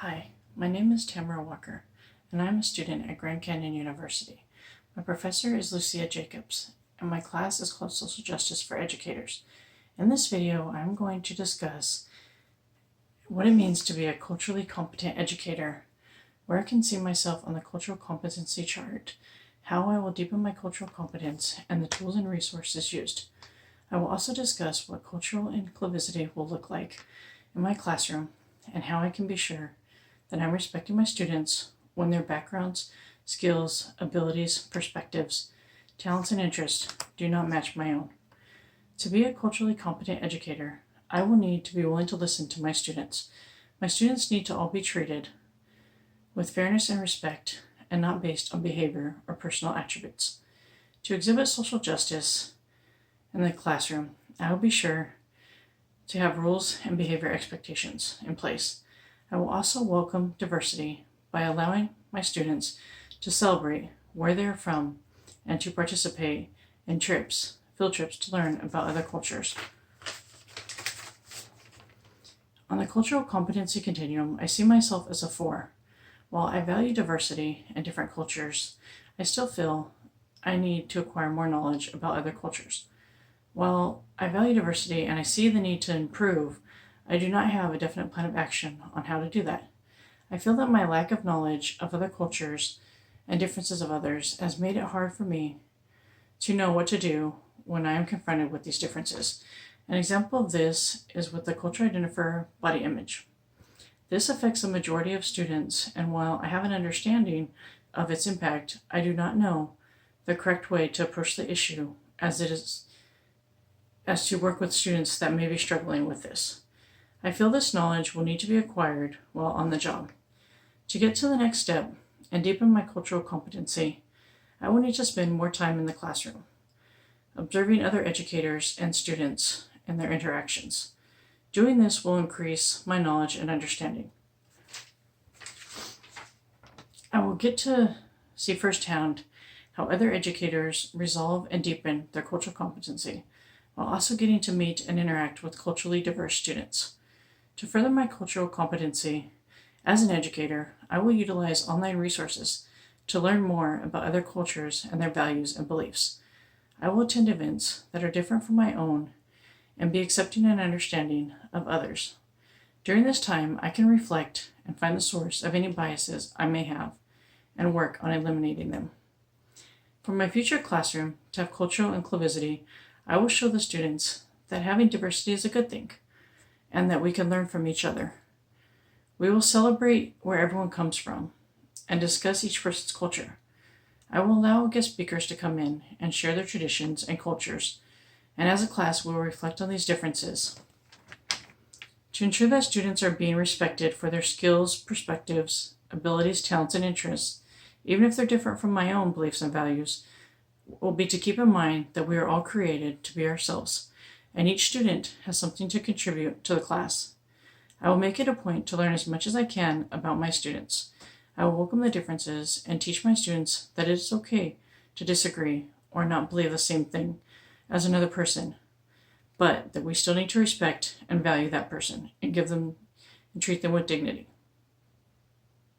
Hi, my name is Tamara Walker, and I'm a student at Grand Canyon University. My professor is Lucia Jacobs, and my class is called Social Justice for Educators. In this video, I'm going to discuss what it means to be a culturally competent educator, where I can see myself on the cultural competency chart, how I will deepen my cultural competence, and the tools and resources used. I will also discuss what cultural inclusivity will look like in my classroom and how I can be sure that I'm respecting my students when their backgrounds, skills, abilities, perspectives, talents, and interests do not match my own. To be a culturally competent educator, I will need to be willing to listen to my students. My students need to all be treated with fairness and respect and not based on behavior or personal attributes. To exhibit social justice in the classroom, I will be sure to have rules and behavior expectations in place. I will also welcome diversity by allowing my students to celebrate where they are from and to participate in field trips to learn about other cultures. On the cultural competency continuum, I see myself as a 4. While I value diversity and different cultures, I still feel I need to acquire more knowledge about other cultures. While I value diversity and I see the need to improve, I do not have a definite plan of action on how to do that. I feel that my lack of knowledge of other cultures and differences of others has made it hard for me to know what to do when I am confronted with these differences. An example of this is with the cultural identifier body image. This affects the majority of students, and while I have an understanding of its impact, I do not know the correct way to approach the issue as to work with students that may be struggling with this. I feel this knowledge will need to be acquired while on the job. To get to the next step and deepen my cultural competency, I will need to spend more time in the classroom, observing other educators and students and their interactions. Doing this will increase my knowledge and understanding. I will get to see firsthand how other educators resolve and deepen their cultural competency, while also getting to meet and interact with culturally diverse students. To further my cultural competency as an educator, I will utilize online resources to learn more about other cultures and their values and beliefs. I will attend events that are different from my own and be accepting and understanding of others. During this time, I can reflect and find the source of any biases I may have and work on eliminating them. For my future classroom, to have cultural inclusivity, I will show the students that having diversity is a good thing and that we can learn from each other. We will celebrate where everyone comes from and discuss each person's culture. I will allow guest speakers to come in and share their traditions and cultures, and as a class, we will reflect on these differences. To ensure that students are being respected for their skills, perspectives, abilities, talents, and interests, even if they're different from my own beliefs and values, will be to keep in mind that we are all created to be ourselves, and each student has something to contribute to the class. I will make it a point to learn as much as I can about my students. I will welcome the differences and teach my students that it is okay to disagree or not believe the same thing as another person, but that we still need to respect and value that person and treat them with dignity.